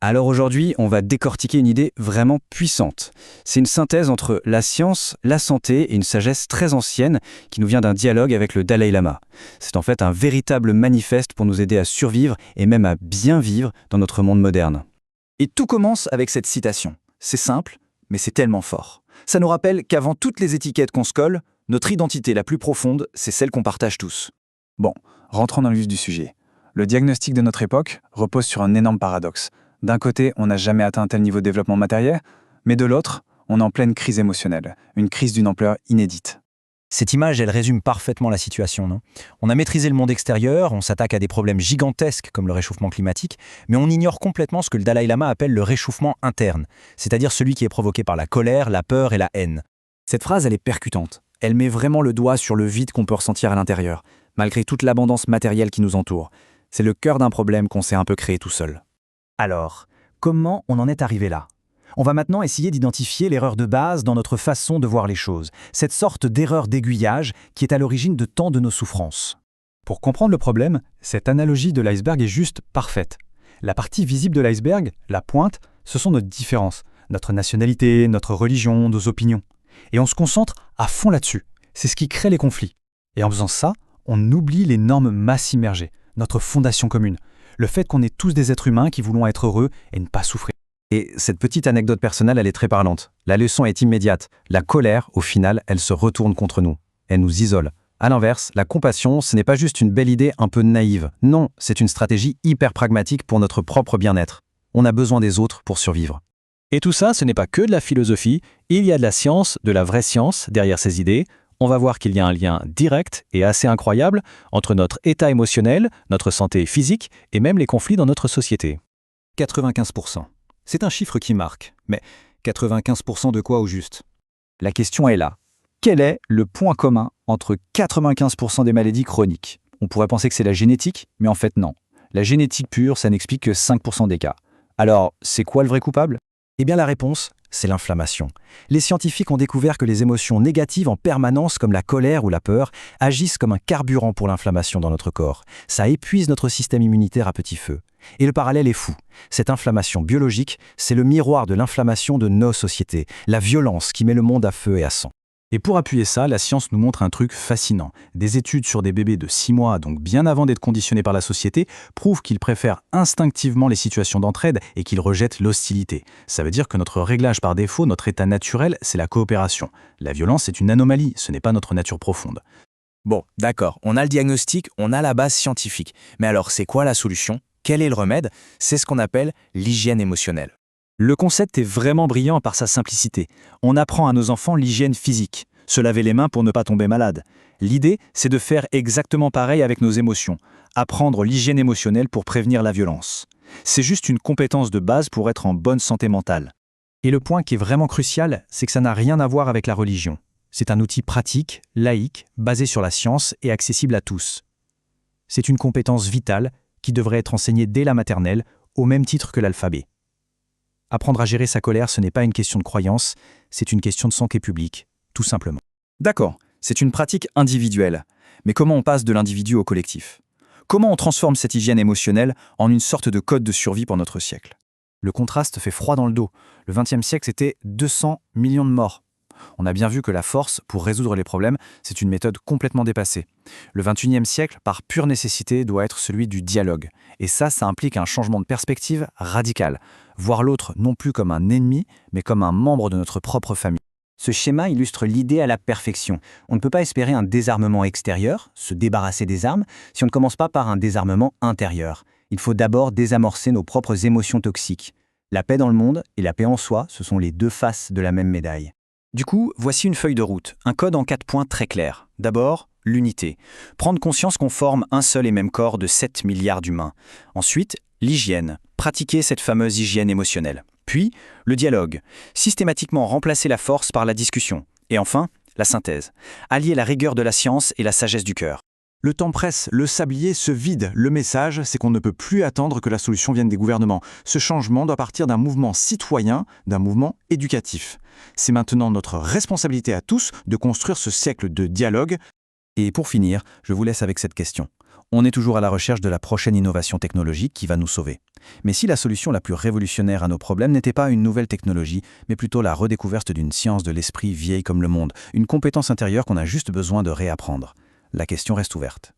Alors aujourd'hui, on va décortiquer une idée vraiment puissante. C'est une synthèse entre la science, la santé et une sagesse très ancienne qui nous vient d'un dialogue avec le Dalai Lama. C'est en fait un véritable manifeste pour nous aider à survivre et même à bien vivre dans notre monde moderne. Et tout commence avec cette citation. C'est simple, mais c'est tellement fort. Ça nous rappelle qu'avant toutes les étiquettes qu'on se colle, notre identité la plus profonde, c'est celle qu'on partage tous. Bon, rentrons dans le vif du sujet. Le diagnostic de notre époque repose sur un énorme paradoxe. D'un côté, on n'a jamais atteint un tel niveau de développement matériel, mais de l'autre, on est en pleine crise émotionnelle, une crise d'une ampleur inédite. Cette image, elle résume parfaitement la situation, non? On a maîtrisé le monde extérieur, on s'attaque à des problèmes gigantesques comme le réchauffement climatique, mais on ignore complètement ce que le Dalai Lama appelle le réchauffement interne, c'est-à-dire celui qui est provoqué par la colère, la peur et la haine. Cette phrase, elle est percutante. Elle met vraiment le doigt sur le vide qu'on peut ressentir à l'intérieur, malgré toute l'abondance matérielle qui nous entoure. C'est le cœur d'un problème qu'on s'est un peu créé tout seul. Alors, comment on en est arrivé là? On va maintenant essayer d'identifier l'erreur de base dans notre façon de voir les choses, cette sorte d'erreur d'aiguillage qui est à l'origine de tant de nos souffrances. Pour comprendre le problème, cette analogie de l'iceberg est juste parfaite. La partie visible de l'iceberg, la pointe, ce sont nos différences, notre nationalité, notre religion, nos opinions. Et on se concentre à fond là-dessus. C'est ce qui crée les conflits. Et en faisant ça, on oublie l'énorme masse immergée, notre fondation commune, le fait qu'on est tous des êtres humains qui voulons être heureux et ne pas souffrir. Et cette petite anecdote personnelle, elle est très parlante. La leçon est immédiate. La colère, au final, elle se retourne contre nous. Elle nous isole. À l'inverse, la compassion, ce n'est pas juste une belle idée un peu naïve. Non, c'est une stratégie hyper pragmatique pour notre propre bien-être. On a besoin des autres pour survivre. Et tout ça, ce n'est pas que de la philosophie, il y a de la science, de la vraie science derrière ces idées. On va voir qu'il y a un lien direct et assez incroyable entre notre état émotionnel, notre santé physique et même les conflits dans notre société. 95%. C'est un chiffre qui marque. Mais 95% de quoi au juste? La question est là. Quel est le point commun entre 95% des maladies chroniques? On pourrait penser que c'est la génétique, mais en fait non. La génétique pure, ça n'explique que 5% des cas. Alors, c'est quoi le vrai coupable? Eh bien la réponse, c'est l'inflammation. Les scientifiques ont découvert que les émotions négatives en permanence, comme la colère ou la peur, agissent comme un carburant pour l'inflammation dans notre corps. Ça épuise notre système immunitaire à petit feu. Et le parallèle est fou. Cette inflammation biologique, c'est le miroir de l'inflammation de nos sociétés, la violence qui met le monde à feu et à sang. Et pour appuyer ça, la science nous montre un truc fascinant. Des études sur des bébés de 6 mois, donc bien avant d'être conditionnés par la société, prouvent qu'ils préfèrent instinctivement les situations d'entraide et qu'ils rejettent l'hostilité. Ça veut dire que notre réglage par défaut, notre état naturel, c'est la coopération. La violence est une anomalie, ce n'est pas notre nature profonde. Bon, d'accord, on a le diagnostic, on a la base scientifique. Mais alors, c'est quoi la solution? Quel est le remède? C'est ce qu'on appelle l'hygiène émotionnelle. Le concept est vraiment brillant par sa simplicité. On apprend à nos enfants l'hygiène physique, se laver les mains pour ne pas tomber malade. L'idée, c'est de faire exactement pareil avec nos émotions, apprendre l'hygiène émotionnelle pour prévenir la violence. C'est juste une compétence de base pour être en bonne santé mentale. Et le point qui est vraiment crucial, c'est que ça n'a rien à voir avec la religion. C'est un outil pratique, laïque, basé sur la science et accessible à tous. C'est une compétence vitale qui devrait être enseignée dès la maternelle, au même titre que l'alphabet. Apprendre à gérer sa colère, ce n'est pas une question de croyance, c'est une question de santé publique, tout simplement. D'accord, c'est une pratique individuelle. Mais comment on passe de l'individu au collectif? Comment on transforme cette hygiène émotionnelle en une sorte de code de survie pour notre siècle? Le contraste fait froid dans le dos. Le XXe siècle, c'était 200 millions de morts. On a bien vu que la force, pour résoudre les problèmes, c'est une méthode complètement dépassée. Le XXIe siècle, par pure nécessité, doit être celui du dialogue. Et ça implique un changement de perspective radical. Voir l'autre non plus comme un ennemi, mais comme un membre de notre propre famille. Ce schéma illustre l'idée à la perfection. On ne peut pas espérer un désarmement extérieur, se débarrasser des armes, si on ne commence pas par un désarmement intérieur. Il faut d'abord désamorcer nos propres émotions toxiques. La paix dans le monde et la paix en soi, ce sont les deux faces de la même médaille. Du coup, voici une feuille de route, un code en 4 points très clairs. D'abord, l'unité. Prendre conscience qu'on forme un seul et même corps de 7 milliards d'humains. Ensuite, l'hygiène. Pratiquer cette fameuse hygiène émotionnelle. Puis, le dialogue. Systématiquement remplacer la force par la discussion. Et enfin, la synthèse. Allier la rigueur de la science et la sagesse du cœur. Le temps presse, le sablier se vide. Le message, c'est qu'on ne peut plus attendre que la solution vienne des gouvernements. Ce changement doit partir d'un mouvement citoyen, d'un mouvement éducatif. C'est maintenant notre responsabilité à tous de construire ce siècle de dialogue. Et pour finir, je vous laisse avec cette question. On est toujours à la recherche de la prochaine innovation technologique qui va nous sauver. Mais si la solution la plus révolutionnaire à nos problèmes n'était pas une nouvelle technologie, mais plutôt la redécouverte d'une science de l'esprit vieille comme le monde, une compétence intérieure qu'on a juste besoin de réapprendre, la question reste ouverte.